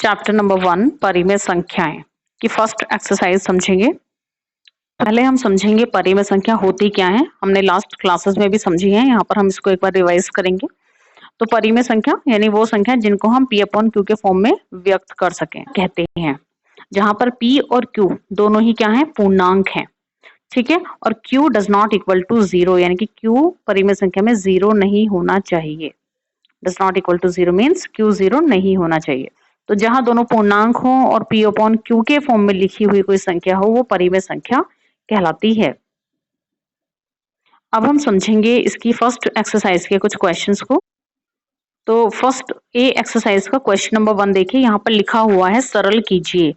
Chapter number 1 परिमेय संख्याएं की फर्स्ट एक्सरसाइज समझेंगे। पहले हम समझेंगे परिमेय संख्या होती क्या है। हमने लास्ट क्लासेस में भी समझी है, यहाँ पर हम इसको एक बार रिवाइज करेंगे। तो परिमेय संख्या यानी वो संख्या जिनको हम p अपॉन क्यू के फॉर्म में व्यक्त कर सकें कहते हैं, जहां पर p और q दोनों ही क्या है, पूर्णांक है। ठीक है, और q does not equal to 0 यानी कि q परिमेय संख्या में 0 नहीं होना चाहिए। Does not equal to 0 means q 0 नहीं होना चाहिए। तो जहां दोनों पूर्णांक हो और p अपॉन q के फॉर्म में लिखी हुई कोई संख्या हो वो परिमेय संख्या कहलाती है। अब हम समझेंगे इसकी फर्स्ट एक्सरसाइज के कुछ क्वेश्चंस को। तो फर्स्ट ए एक्सरसाइज का क्वेश्चन नंबर 1 देखिए, यहाँ पर लिखा हुआ है सरल कीजिए,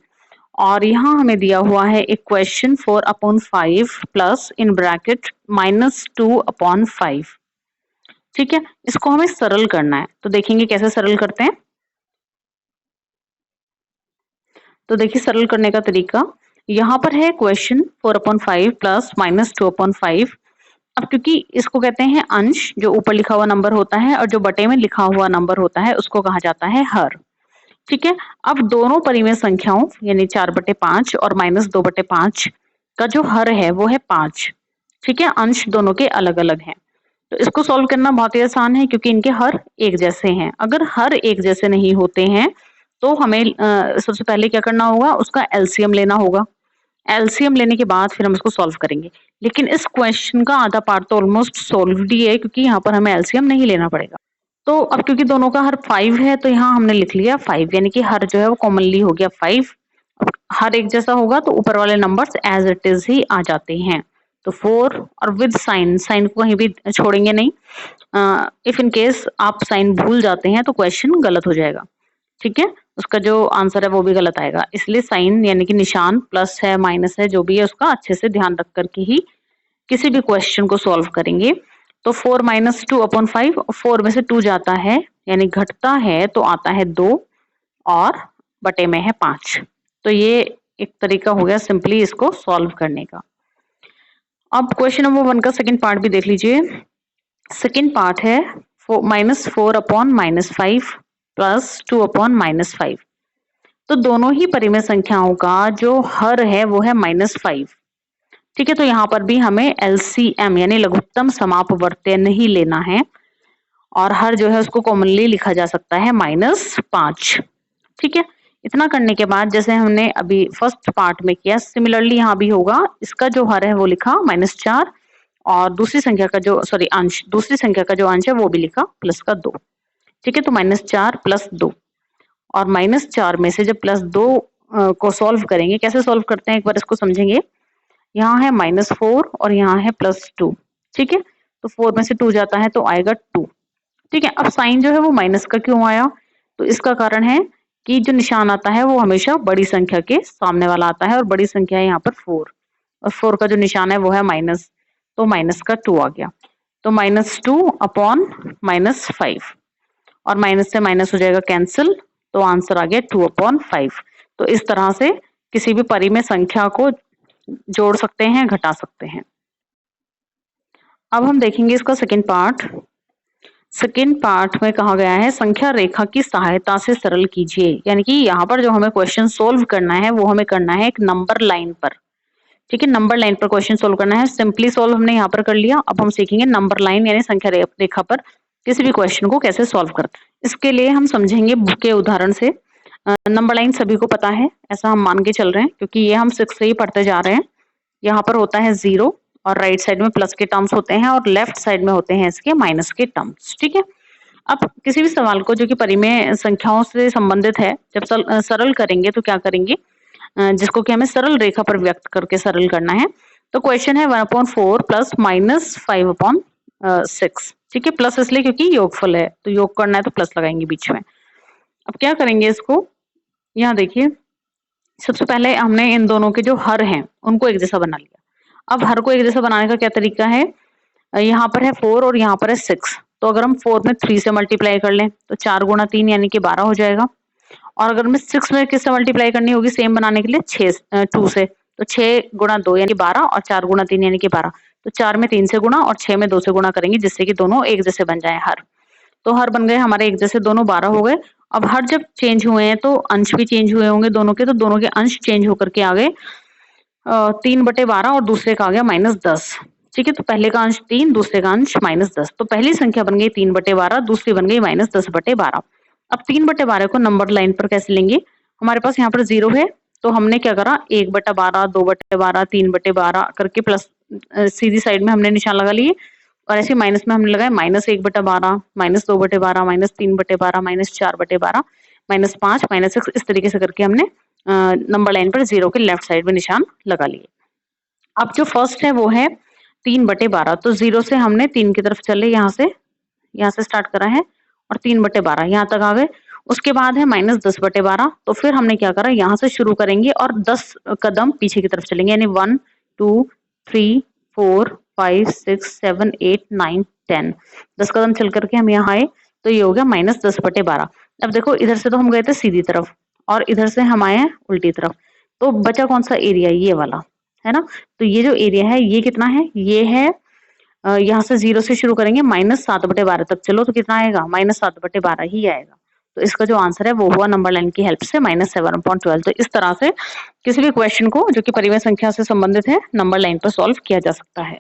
और यहाँ हमें दिया हुआ है एक क्वेश्चन 4/5 प्लस इन ब्रैकेट -2/5। ठीक है, इसको हमें सरल करना है, तो देखेंगे कैसे सरल करते हैं। तो देखिए सरल करने का तरीका, यहाँ पर है क्वेश्चन 4/5 प्लस -2/5। अब क्योंकि इसको कहते हैं अंश, जो ऊपर लिखा हुआ नंबर होता है, और जो बटे में लिखा हुआ नंबर होता है उसको कहा जाता है हर। ठीक है, अब दोनों परिमेय संख्याओं यानी 4/5 और -2/5 का जो हर है वो है 5। ठीक है, अंश दोनों के अलग अलग हैं, तो इसको सॉल्व करना बहुत ही आसान है क्योंकि इनके हर एक जैसे हैं। अगर हर एक जैसे नहीं होते हैं तो हमें सबसे पहले क्या करना होगा, उसका एलसीएम लेना होगा। एलसीएम लेने के बाद फिर हम इसको सॉल्व करेंगे। लेकिन इस क्वेश्चन का आधा पार्ट तो ऑलमोस्ट सॉल्व्ड ही है क्योंकि यहाँ पर हमें एलसीएम नहीं लेना पड़ेगा। तो अब क्योंकि दोनों का हर 5 है तो यहाँ हमने लिख लिया 5, यानी कि हर जो है वो कॉमनली हो गया 5। हर एक जैसा होगा तो ऊपर वाले नंबर्स एज इट इज ही आ जाते हैं। तो 4 और विद साइन, साइन को कहीं भी छोड़ेंगे नहीं। इफ इन केस आप साइन भूल जाते हैं तो क्वेश्चन गलत हो जाएगा। ठीक है, उसका जो आंसर है वो भी गलत आएगा, इसलिए साइन यानी कि निशान प्लस है माइनस है जो भी है उसका अच्छे से ध्यान रख करके ही किसी भी क्वेश्चन को सॉल्व करेंगे। तो 4 - 2/5, 4 में से 2 जाता है यानी घटता है तो आता है 2 और बटे में है 5। तो ये एक तरीका हो गया सिंपली इसको सॉल्व करने का। अब क्वेश्चन नंबर 1 का सेकंड पार्ट भी देख लीजिए। सेकंड पार्ट है -4/-5 प्लस 2/-5। तो दोनों ही परिमेय संख्याओं का जो हर है वो है -5। ठीक है, तो यहाँ पर भी हमें एलसीएम यानी लघुत्तम समापवर्त्य ही लेना है, और हर जो है उसको कॉमनली लिखा जा सकता है -5। ठीक है, इतना करने के बाद जैसे हमने अभी फर्स्ट पार्ट में किया सिमिलरली यहाँ भी होगा। इसका जो हर है वो लिखा -4 और दूसरी संख्या का जो अंश, दूसरी संख्या का जो अंश है वो भी लिखा प्लस का 2। ठीक है, तो -4 + 2, और -4 में से जब +2 को सॉल्व करेंगे, कैसे सॉल्व करते हैं एक बार इसको समझेंगे। यहाँ है -4 और यहाँ है +2। ठीक है, तो 4 में से 2 जाता है तो आएगा 2। ठीक है, अब साइन जो है वो माइनस का क्यों आया, तो इसका कारण है कि जो निशान आता है वो हमेशा बड़ी संख्या के सामने वाला आता है, और बड़ी संख्या है यहाँ पर 4, और 4 का जो निशान है वो है माइनस, तो माइनस का 2 आ गया। तो -2/-5, और माइनस से माइनस हो जाएगा कैंसिल, तो आंसर आ गया 2/5। तो इस तरह से किसी भी परिमेय संख्या को जोड़ सकते हैं, घटा सकते हैं। अब हम देखेंगे इसका सेकंड पार्ट। सेकंड पार्ट में कहा गया है संख्या रेखा की सहायता से सरल कीजिए, यानी कि यहाँ पर जो हमें क्वेश्चन सोल्व करना है वो हमें करना है एक नंबर लाइन पर। ठीक है, नंबर लाइन पर क्वेश्चन सोल्व करना है। सिंपली सोल्व हमने यहाँ पर कर लिया, अब हम सीखेंगे नंबर लाइन यानी संख्या रेखा पर किसी भी क्वेश्चन को कैसे सोल्व करते हैं। इसके लिए हम समझेंगे बुक के उदाहरण से। नंबर लाइन सभी को पता है, ऐसा हम मान के चल रहे हैं क्योंकि ये हम 6 से ही पढ़ते जा रहे हैं। यहाँ पर होता है 0 और राइट साइड में प्लस के टर्म्स होते हैं और लेफ्ट साइड में होते हैं इसके माइनस के टर्म्स। ठीक है, अब किसी भी सवाल को जो कि परिमेय संख्याओं से संबंधित है जब सरल करेंगे तो क्या करेंगे, जिसको कि हमें सरल रेखा पर व्यक्त करके सरल करना है। तो क्वेश्चन है 1/4 प्लस -5/6। ठीक है, प्लस इसलिए क्योंकि योगफल है, तो योग करना है तो प्लस लगाएंगे बीच में। अब क्या करेंगे इसको, यहाँ देखिए सबसे पहले हमने इन दोनों के जो हर हैं उनको एक जैसा बना लिया। अब हर को एक जैसा बनाने का क्या तरीका है, यहाँ पर है 4 और यहाँ पर है 6, तो अगर हम 4 में 3 से मल्टीप्लाई कर लें तो 4 × 3 यानी कि 12 हो जाएगा। और अगर हमें 6 में किससे मल्टीप्लाई करनी होगी सेम बनाने के लिए 2 से, तो 6 × 2 यानी 12 और 4 × 3 यानी कि 12। तो 4 में 3 से गुणा और 6 में 2 से गुणा करेंगे जिससे कि दोनों एक जैसे बन जाए हर। तो हर बन गए हमारे एक जैसे, दोनों 12 हो गए, अब हर जब चेंज हुए हैं तो अंश भी चेंज हुए होंगे दोनों के, तो दोनों के अंश चेंज होकर के आ गए 3/12 और दूसरे का आ गया -10। ठीक है, तो पहले का अंश 3, दूसरे का अंश -10। तो पहली संख्या बन गई 3/12, दूसरी बन गई -10/12। अब 3/12 को नंबर लाइन पर कैसे लेंगे? हमारे पास यहाँ पर 0 है, तो हमने क्या करा 1/12, 2/12, 3/12 करके प्लस सीधी साइड में हमने निशान लगा लिए और ऐसे माइनस में हमने लगाया -1/12, -2/12, -3/12, -4/12, -5, -6 इस तरीके से करके हमने नंबर लाइन पर 0 के लेफ्ट साइड में निशान लगा लिए। अब जो फर्स्ट है वो है 3/12, तो 0 से हमने 3 की तरफ चले, यहाँ से स्टार्ट करा है और 3/12 यहाँ तक आ गए। उसके बाद है -10/12, तो फिर हमने क्या करा यहाँ से शुरू करेंगे और 10 कदम पीछे की तरफ चलेंगे, यानी 1, 2, 3, 4, 5, 6, 7, 8, 9, 10। 10 कदम चल करके हम यहाँ आए, तो ये हो गया -10/12। अब देखो इधर से तो हम गए थे सीधी तरफ और इधर से हम आए हैं उल्टी तरफ, तो बचा कौन सा एरिया? ये वाला, है ना? तो ये जो एरिया है ये कितना है? ये है यहाँ से 0 से शुरू करेंगे -7/12 तक चलो तो कितना आएगा? -7/12 ही आएगा। तो इसका जो आंसर है वो हुआ नंबर लाइन की हेल्प से -7/12। तो इस तरह से किसी भी क्वेश्चन को जो कि परिमेय संख्या से संबंधित है नंबर लाइन पर सॉल्व किया जा सकता है।